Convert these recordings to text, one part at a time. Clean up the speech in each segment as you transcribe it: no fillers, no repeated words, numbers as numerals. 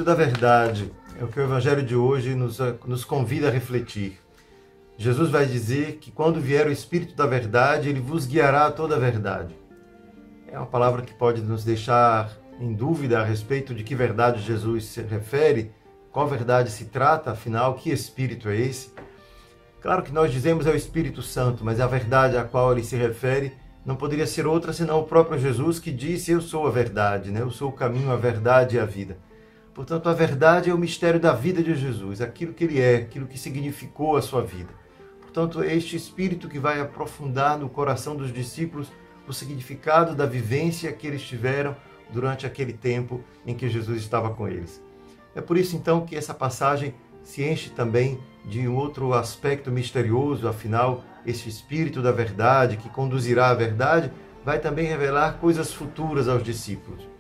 Espírito da verdade é o que o Evangelho de hoje nos convida a refletir. Jesus vai dizer que quando vier o Espírito da verdade, ele vos guiará a toda a verdade. É uma palavra que pode nos deixar em dúvida a respeito de que verdade Jesus se refere, qual verdade se trata, afinal, que Espírito é esse? Claro que nós dizemos é o Espírito Santo, mas a verdade a qual ele se refere não poderia ser outra senão o próprio Jesus que disse: eu sou a verdade, né? Eu sou o caminho, a verdade e a vida. Portanto, a verdade é o mistério da vida de Jesus, aquilo que ele é, aquilo que significou a sua vida. Portanto, é este Espírito que vai aprofundar no coração dos discípulos o significado da vivência que eles tiveram durante aquele tempo em que Jesus estava com eles. É por isso, então, que essa passagem se enche também de um outro aspecto misterioso. Afinal, esse Espírito da verdade, que conduzirá à verdade, vai também revelar coisas futuras aos discípulos.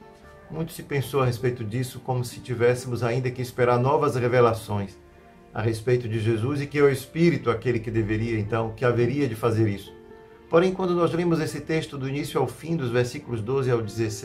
Muito se pensou a respeito disso, como se tivéssemos ainda que esperar novas revelações a respeito de Jesus e que é o Espírito aquele que deveria, então, que haveria de fazer isso. Porém, quando nós lemos esse texto do início ao fim, dos versículos 12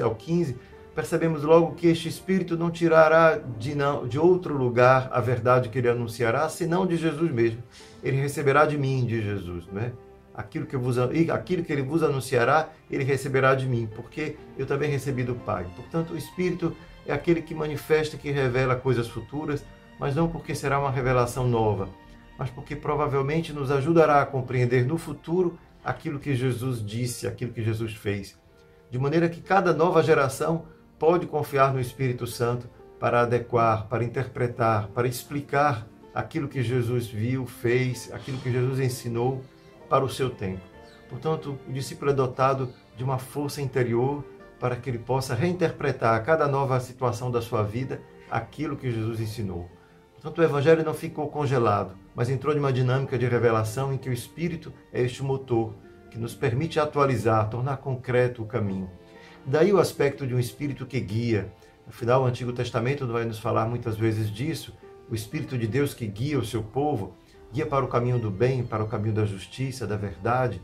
ao 15, percebemos logo que este Espírito não tirará de outro lugar a verdade que ele anunciará, senão de Jesus mesmo. Ele receberá de mim, de Jesus, né? Aquilo que ele vos anunciará, ele receberá de mim, porque eu também recebi do Pai. Portanto, o Espírito é aquele que manifesta, que revela coisas futuras, mas não porque será uma revelação nova, mas porque provavelmente nos ajudará a compreender no futuro aquilo que Jesus disse, aquilo que Jesus fez. De maneira que cada nova geração pode confiar no Espírito Santo para adequar, para interpretar, para explicar aquilo que Jesus viu, fez, aquilo que Jesus ensinou para o seu tempo. Portanto, o discípulo é dotado de uma força interior para que ele possa reinterpretar a cada nova situação da sua vida aquilo que Jesus ensinou. Portanto, o Evangelho não ficou congelado, mas entrou numa dinâmica de revelação em que o Espírito é este motor que nos permite atualizar, tornar concreto o caminho. Daí o aspecto de um Espírito que guia. Afinal, o Antigo Testamento vai nos falar muitas vezes disso. O Espírito de Deus que guia o seu povo, guia para o caminho do bem, para o caminho da justiça, da verdade.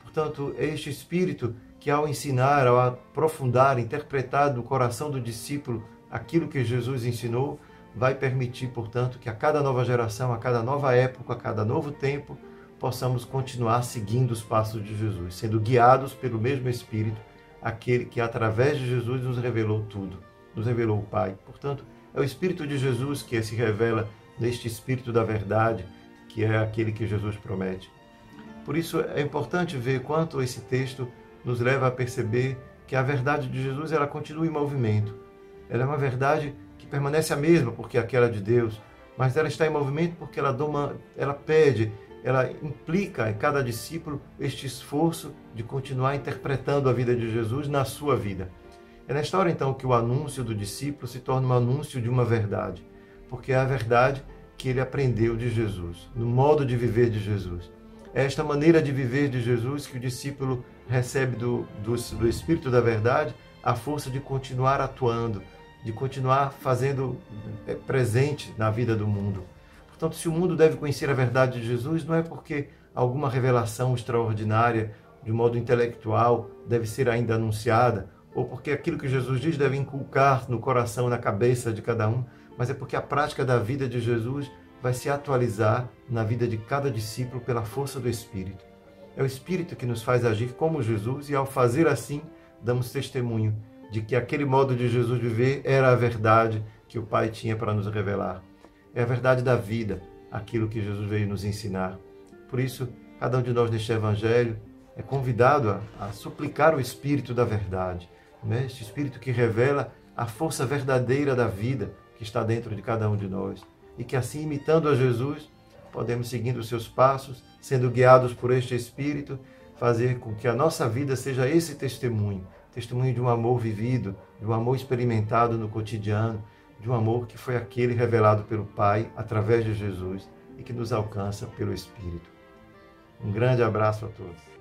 Portanto, é este Espírito que, ao ensinar, ao aprofundar, interpretar no coração do discípulo aquilo que Jesus ensinou, vai permitir, portanto, que a cada nova geração, a cada nova época, a cada novo tempo, possamos continuar seguindo os passos de Jesus, sendo guiados pelo mesmo Espírito, aquele que, através de Jesus, nos revelou tudo, nos revelou o Pai. Portanto, é o Espírito de Jesus que se revela neste Espírito da verdade, que é aquele que Jesus promete. Por isso, é importante ver quanto esse texto nos leva a perceber que a verdade de Jesus ela continua em movimento. Ela é uma verdade que permanece a mesma, porque é aquela de Deus, mas ela está em movimento porque ela pede, ela implica em cada discípulo este esforço de continuar interpretando a vida de Jesus na sua vida. É nesta hora, então, que o anúncio do discípulo se torna um anúncio de uma verdade, porque é a verdade que ele aprendeu de Jesus, no modo de viver de Jesus. É esta maneira de viver de Jesus que o discípulo recebe do Espírito da verdade a força de continuar atuando, de continuar fazendo presente na vida do mundo. Portanto, se o mundo deve conhecer a verdade de Jesus, não é porque alguma revelação extraordinária, de modo intelectual, deve ser ainda anunciada, ou porque aquilo que Jesus diz deve inculcar no coração, na cabeça de cada um, mas é porque a prática da vida de Jesus vai se atualizar na vida de cada discípulo pela força do Espírito. É o Espírito que nos faz agir como Jesus e, ao fazer assim, damos testemunho de que aquele modo de Jesus viver era a verdade que o Pai tinha para nos revelar. É a verdade da vida, aquilo que Jesus veio nos ensinar. Por isso, cada um de nós neste Evangelho é convidado a suplicar o Espírito da verdade, né? Este Espírito que revela a força verdadeira da vida que está dentro de cada um de nós. E que assim, imitando a Jesus, podemos, seguindo os seus passos, sendo guiados por este Espírito, fazer com que a nossa vida seja esse testemunho de um amor vivido, de um amor experimentado no cotidiano, de um amor que foi aquele revelado pelo Pai através de Jesus e que nos alcança pelo Espírito. Um grande abraço a todos.